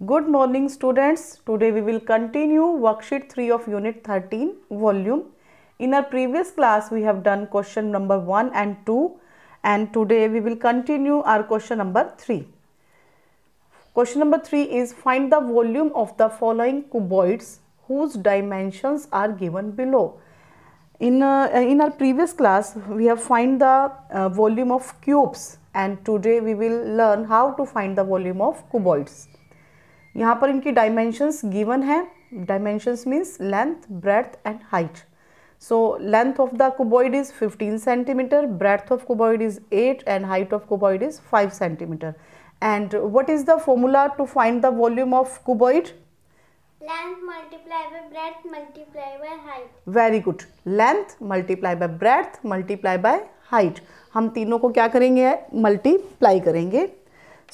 Good morning students. Today we will continue worksheet 3 of unit 13 volume. In our previous class we have done question number 1 and 2 and today we will continue our question number 3. Question number 3 is find the volume of the following cuboids whose dimensions are given below. In our previous class we have find the volume of cubes and today we will learn how to find the volume of cuboids. यहाँ पर इनकी dimensions given है. Dimensions means length, breadth and height. So length of the cuboid is 15 centimeter, breadth of cuboid is 8 and height of cuboid is 5 centimeter. And what is the formula to find the volume of cuboid? Length multiply by breadth multiply by height. Very good. Length multiply by breadth multiply by height. हम तीनों को क्या करेंगे? Multiply करेंगे.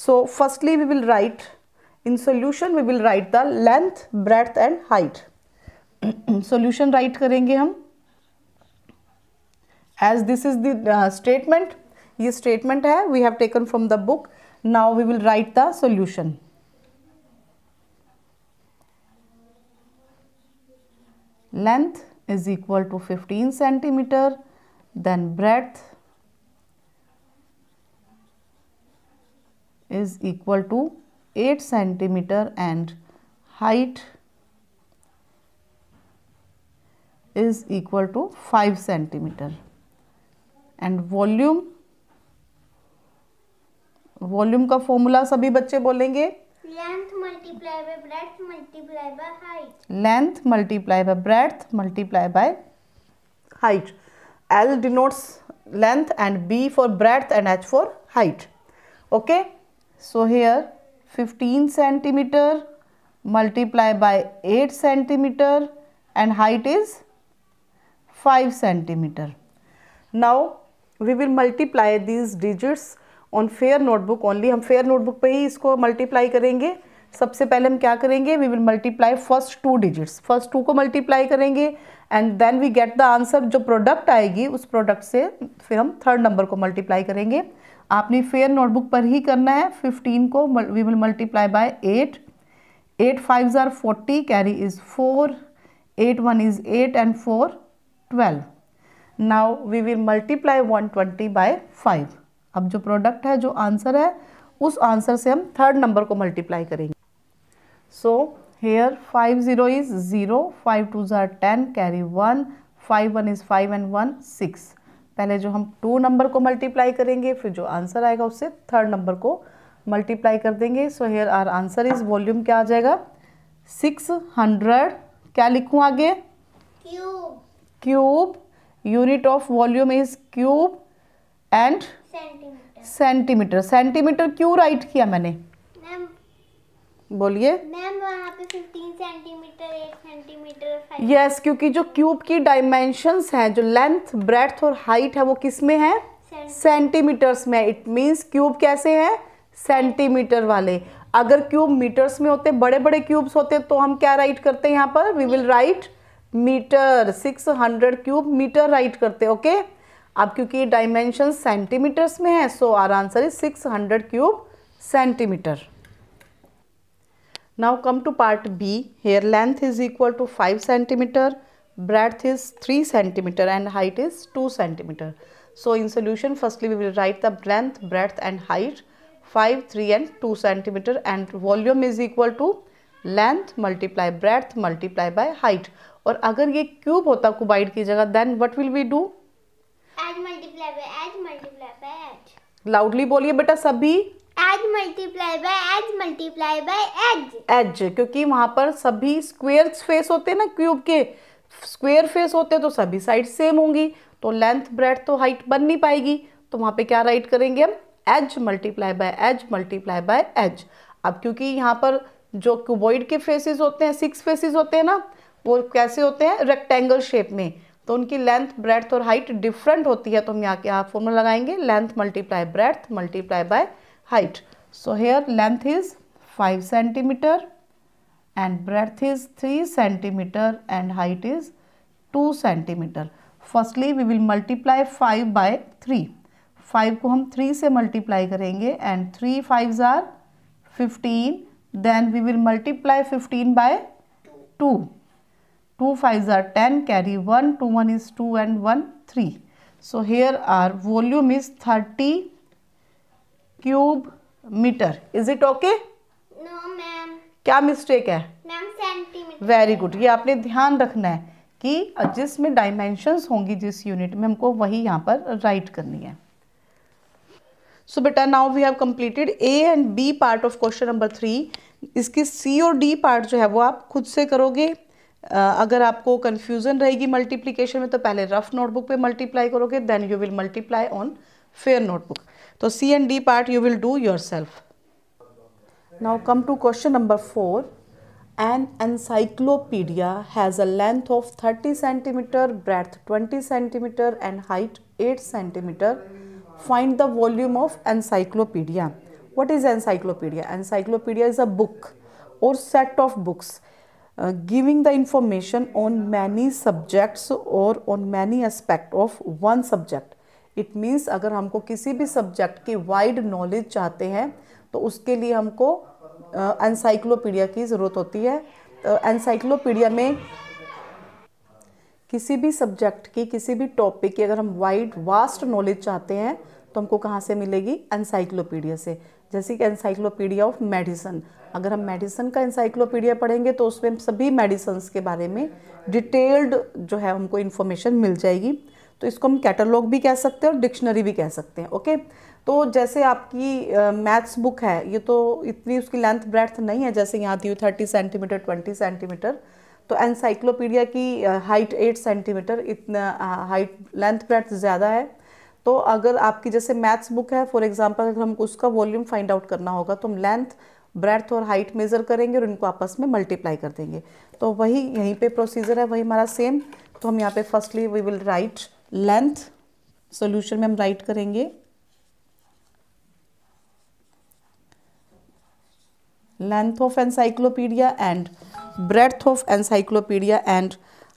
So firstly we will write in solution we will write the length, breadth and height. Solution write करेंगे हम. As this is the statement, ये statement है, we have taken from the book. Now we will write the solution. Length is equal to 15 centimeter, then breadth is equal to 8 centimeter and height is equal to 5 centimeter. And volume का formula सभी बच्चे बोलेंगे. Length multiply by breadth multiply by height. Length multiply by breadth multiply by height. L denotes length and B for breadth and H for height. Okay. So here 15 centimeter multiply by 8 centimeter and height is 5 centimeter. Now we will multiply these digits on fair notebook only. हम fair notebook पे ही इसको multiply करेंगे. सबसे पहले हम क्या करेंगे? We will multiply first 2 digits. First 2 को multiply करेंगे and then we get the answer. जो product आएगी उस product से फिर हम third number को multiply करेंगे. आपने फेयर नोटबुक पर ही करना है. 15 को we will multiply by 8. 8 5s are 40, carry is 4, 8 1 is 8 and 4 12. Now we will multiply 120 by 5. अब जो प्रोडक्ट है, जो आंसर है, उस आंसर से हम थर्ड नंबर को मल्टीप्लाई करेंगे. So here 5 0 is 0, 5 2s are 10, carry 1, 5 1 is 5 and 1 6. पहले जो हम 2 नंबर को मल्टीप्लाई करेंगे, फिर जो आंसर आएगा उससे थर्ड नंबर को मल्टीप्लाई कर देंगे. So here our answer is volume क्या आ जाएगा? 600. क्या लिखूं आगे? Cube. Unit of volume is cube and centimetre. Centimetre क्यों राइट किया मैंने? बोलिए मैम. वहाँ पे 15 सेंटीमीटर, 8 सेंटीमीटर, 5. यस, क्योंकि जो क्यूब की डायमेंशंस हैं, जो लेंथ, ब्रेड्थ और हाइट है, वो किस में है? सेंटीमीटर्स में. इट मींस क्यूब कैसे है? सेंटीमीटर वाले. अगर क्यूब मीटर्स में होते, बड़े बड़े क्यूब्स होते, तो हम क्या राइट करते हैं यहाँ पर? We will write metre. 600 cube metre write करते. ओके. अब क्योंकि डायमेंशन सेंटीमीटर्स में है, so our answer is 600 cube centimetre. Now come to part B. Here length is equal to 5 centimeter, breadth is 3 centimeter and height is 2 centimeter. So in solution firstly we will write the length, breadth and height 5, 3 and 2 centimeter and volume is equal to length multiply breadth multiply by height. और अगर ये cube होता कुबाइड की जगह, then what will we do? Edge multiply by edge multiply by edge. Loudly बोलिए बेटा सभी. Edge multiply by edge multiply by edge. Edge, क्योंकि वहां पर सभी स्क्वायर फेस होते हैं ना, क्यूब के स्क्वायर फेस होते हैं, तो सभी साइड सेम होंगी, तो लेंथ ब्रेड्थ तो हाइट बन नहीं पाएगी. तो वहां पे क्या राइट करेंगे हम? Edge multiply by edge multiply by edge. अब क्योंकि यहाँ पर जो क्यूबॉइड के फेसेस होते हैं, 6 फेसेस होते हैं ना, वो कैसे होते हैं? रेक्टेंगल शेप में. तो उनकी लेंथ, ब्रेड्थ और हाइट डिफरेंट होती है. तो हम यहाँ क्या फॉर्मूला लगाएंगे? Length multiply breadth multiply bye height. So here length is 5 centimeter and breadth is 3 centimeter and height is 2 centimeter. Firstly we will multiply 5 by 3. 5 को हम 3 से मल्टीप्लाई करेंगे and 3 5s are 15. then we will multiply 15 by 2. 2 5s are 10, carry 1, 2 1 is 2 and 1 3. So here our volume is 30 cube meter. Is it okay? No ma'am. क्या mistake है? Ma'am centimetre. Very good. ये आपने ध्यान रखना है कि जिसमें डायमेंशंस होंगी जिस यूनिट में, हमको वही यहाँ पर राइट करनी है. सो बेटा now we have completed A and B part of question number 3. इसकी सी और डी पार्ट जो है वो आप खुद से करोगे. अगर आपको कन्फ्यूज़न रहेगी मल्टीप्लिकेशन में तो पहले रफ नोटबुक पे मल्टीप्लाई करोगे, then you will multiply on fair notebook. तो C and D part you will do yourself. Now come to question number 4. An encyclopedia has a length of 30 centimeter, breadth 20 centimeter and height 8 centimeter. Find the volume of encyclopedia. What is encyclopedia? Encyclopedia is a book or set of books giving the information on many subjects or on many aspects of one subject. It means अगर हमको किसी भी subject की wide knowledge चाहते हैं तो उसके लिए हमको एनसाइक्लोपीडिया की ज़रूरत होती है. तो एनसाइक्लोपीडिया में किसी भी सब्जेक्ट की, किसी भी टॉपिक की अगर हम वाइड वास्ट नॉलेज चाहते हैं तो हमको कहाँ से मिलेगी? एनसाइक्लोपीडिया से. जैसे कि एनसाइक्लोपीडिया ऑफ मेडिसिन, अगर हम मेडिसिन का एनसाइक्लोपीडिया पढ़ेंगे तो उसमें सभी मेडिसिन्स के बारे में डिटेल्ड जो है हमको इन्फॉर्मेशन मिल जाएगी. तो इसको हम कैटलॉग भी कह सकते हैं और डिक्शनरी भी कह सकते हैं. ओके. तो जैसे आपकी मैथ्स बुक है, ये तो इतनी उसकी लेंथ ब्रेड्थ नहीं है, जैसे यहाँ दी हुई 30 सेंटीमीटर 20 सेंटीमीटर. तो एनसाइक्लोपीडिया की हाइट 8 सेंटीमीटर, इतना हाइट लेंथ ब्रेड्थ ज़्यादा है. तो अगर आपकी जैसे मैथ्स बुक है फॉर एग्जांपल, अगर हमको उसका वॉल्यूम फाइंड आउट करना होगा तो हम लेंथ ब्रेड्थ और हाइट मेज़र करेंगे और इनको आपस में मल्टीप्लाई कर देंगे. तो वही यहीं पे प्रोसीजर है, वही हमारा सेम. तो हम यहाँ पे firstly we will write length. Solution में हम राइट करेंगे length of encyclopedia and breadth of encyclopedia and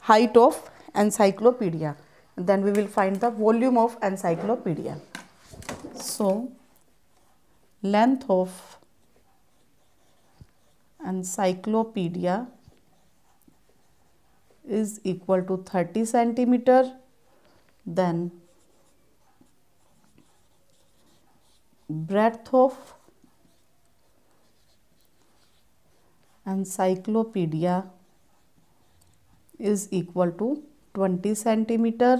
height of encyclopedia. Then we will find the volume of encyclopedia. So length of encyclopedia is equal to 30 centimeter. Then breadth of encyclopedia is equal to 20 centimeter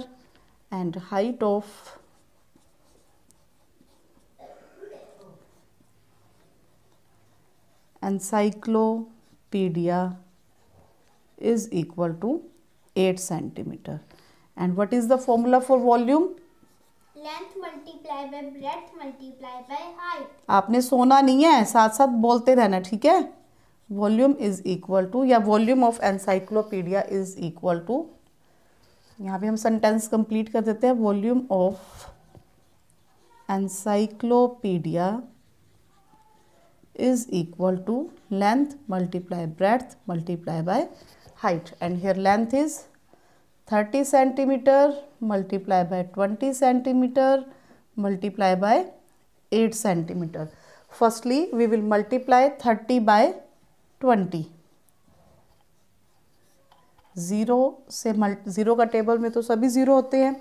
and height of encyclopedia is equal to 8 centimeter. And what is the formula for volume? Length multiply by breadth multiply by height. आपने सोना नहीं है, साथ साथ बोलते रहना, ठीक है. वॉल्यूम इज इक्वल टू, या volume of encyclopedia is equal to, यहाँ भी हम सेंटेंस कंप्लीट कर देते हैं. Volume of encyclopedia is equal to length multiply breadth multiply by height. And here length is 30 centimetre multiply by 20 centimetre multiply by 8 centimetre. Firstly we will multiply 30 by 20. Zero का table में तो सभी zero होते हैं.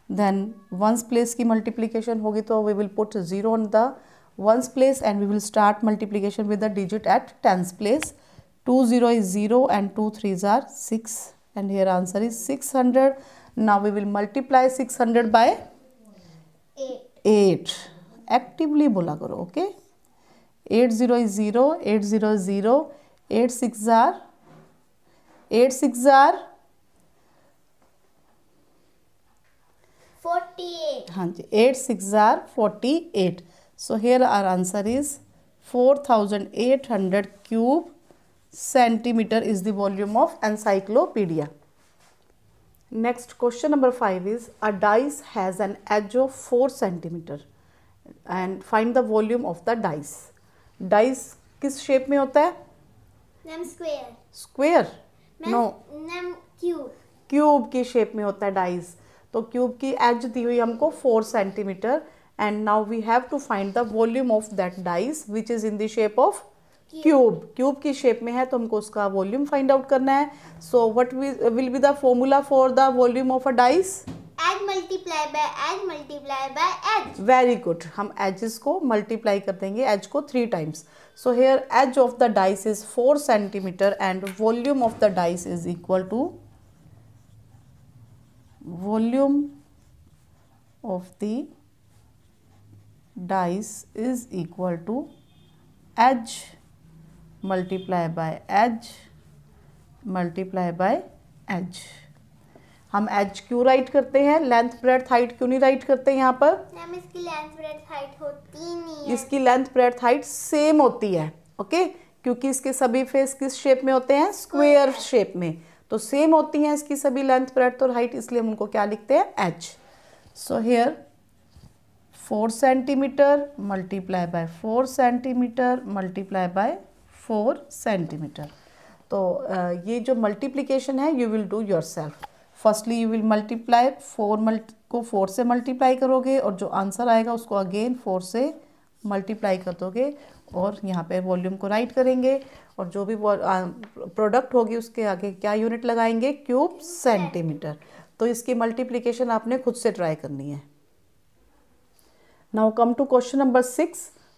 Then ones place की multiplication होगी तो we will put zero on the ones place and we will start multiplication with the digit at tens place. 2 0 is 0 and 2 3s are 6 and here answer is 600. Now we will multiply 600 by 8. Actively बोला करो. Okay. 8 0 is 0, 8 0 is 0, 8 6 are 48. हाँ जी, 8 6 are 48. So here our answer is 4800 cube centimeter is the volume of encyclopedia. Next question number 5 is a dice has an edge of 4 centimeter and find the volume of the dice. Dice किस shape में होता है? Num square. Square? No, Num cube. Cube की shape में होता है dice. तो cube की एज दी हुई हमको 4 centimetre and now we have to find the volume of that dice which is in the shape of cube की shape में है तो हमको उसका वॉल्यूम फाइंड आउट करना है. So what will be the formula for the volume of a dice? Edge multiply by edge multiply by edge. Very good. हम edges को मल्टीप्लाई कर देंगे, एज को 3 times. So here edge of the dice is 4 centimetre and volume of the dice is equal to volume of the dice is equal to edge multiply by edge multiply by edge. हम edge क्यों right करते हैं? Length breadth height क्यों नहीं right करते यहाँ पर? Ma'am इसकी लेंथ ब्रेड्थ हाइट होती नहीं है. इसकी लेंथ ब्रेड्थ हाइट सेम होती है. ओके क्योंकि इसके सभी फेस किस शेप में होते हैं? स्क्वायर शेप में. तो सेम होती हैं इसकी सभी लेंथ ब्रेड्थ और हाइट, इसलिए हम उनको क्या लिखते हैं? H. So here 4 centimetre multiply bye 4 centimetre multiply bye 4 centimetre. तो ये जो मल्टीप्लिकेशन है you will do yourself. Firstly you will multiply 4 को 4 से मल्टीप्लाई करोगे और जो आंसर आएगा उसको अगेन 4 से मल्टीप्लाई कर दोगे और यहाँ पे वॉल्यूम को राइट करेंगे और जो भी प्रोडक्ट होगी उसके आगे क्या यूनिट लगाएंगे? Cube centimetre. तो इसकी मल्टीप्लिकेशन आपने खुद से ट्राई करनी है. Now come to question number 6.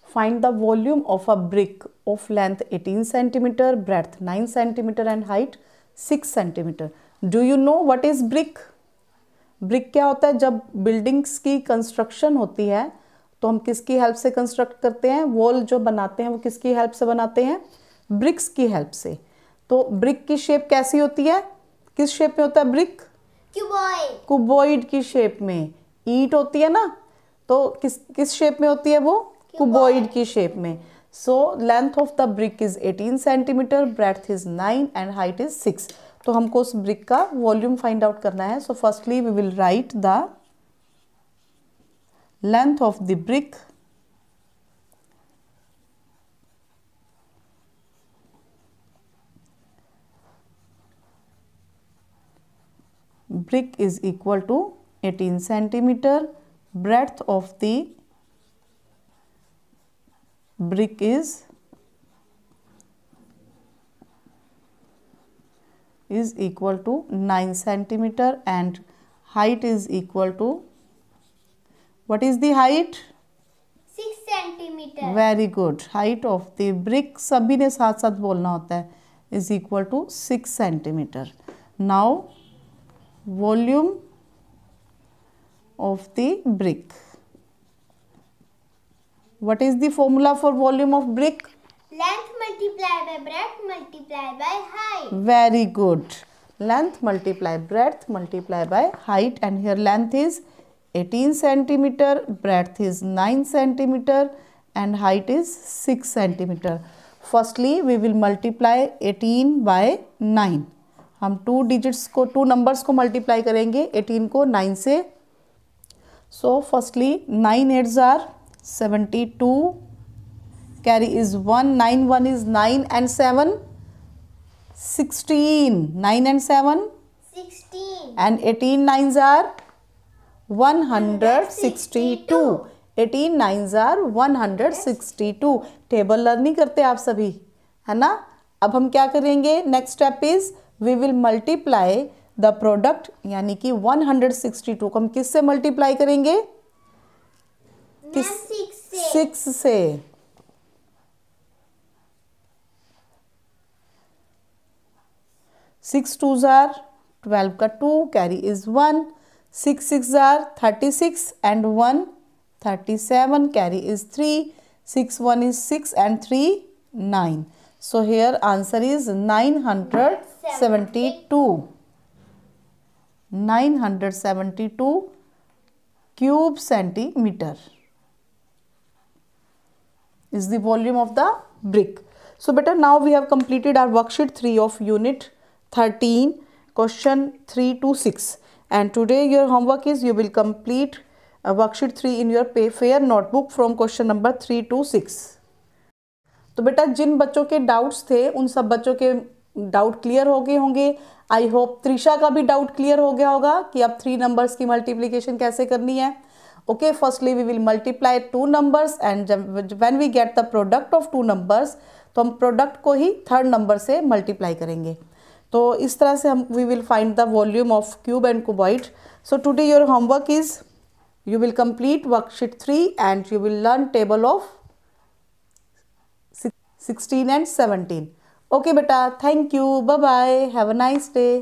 Find the volume of a brick of length 18 centimetre, breadth 9 centimetre and height 6 centimetre. Do you know what is brick? Brick क्या होता है? जब बिल्डिंग्स की कंस्ट्रक्शन होती है तो हम किसकी हेल्प से कंस्ट्रक्ट करते हैं? वॉल जो बनाते हैं वो किसकी हेल्प से बनाते हैं? ब्रिक्स की हेल्प से. तो ब्रिक की शेप कैसी होती है? किस शेप में होता है ब्रिक? क्यूबॉइड. क्यूबॉइड की शेप में. ईंट होती है ना, तो किस शेप में होती है वो? क्यूबॉइड की शेप में. So length of the brick is 18 centimetre, breadth is 9 and height is 6. तो हमको उस ब्रिक का वॉल्यूम फाइंड आउट करना है. So firstly we will write the length of the brick brick is equal to 18 centimeter. Breadth of the brick is equal to 9 centimeter and height is equal to, what is the height? 6 centimetre. Very good. Height of the brick सभी ने साथ साथ बोलना होता है, is equal to 6 centimeter. Now volume of the brick. What is the formula for volume of brick? Length multiply by breadth multiply by height. Very good. Length multiply breadth multiply by height, and here length is 18 centimeter, breadth is 9 centimeter and height is 6 centimeter. Firstly we will multiply 18 by 9. हम 2 numbers को multiply करेंगे 18 को 9 से. So firstly 9 8s are 72, carry is 1, 9 1 is 9 and 7 16, 9 and 7 16 and 18 9s are 162. 18 9s are 162. Table learning करते आप सभी, है ना. अब हम क्या करेंगे? Next step is we will multiply the product, यानी कि 162 को हम किस से मल्टीप्लाई करेंगे? किस? 6 से. 6 2s are 12 का 2, carry is 1, 6 6s are 36 and 1 37, carry is 3, 6 1 is 6 and 3 9. So here answer is 972. 972 cube centimeter is the volume of the brick. So beta, now we have completed our worksheet 3 of unit 13, question 3 to 6, and today your homework is you will complete worksheet 3 in your fair notebook from question number 3 to 6. तो बेटा जिन बच्चों के doubts थे उन सब बच्चों के doubt clear हो गए होंगे. आई होप त्रिशा का भी डाउट क्लियर हो गया होगा कि अब 3 नंबर्स की मल्टीप्लिकेशन कैसे करनी है. Okay, firstly we will multiply 2 numbers and when we get the product of 2 numbers, तो तो हम प्रोडक्ट को ही थर्ड नंबर से मल्टीप्लाई करेंगे। तो इस तरह से हम we will find the volume of cube and cuboid. So today your homework is you will complete worksheet 3 and you will learn table of 16 and 17. Okay beta, thank you, bye bye, have a nice day.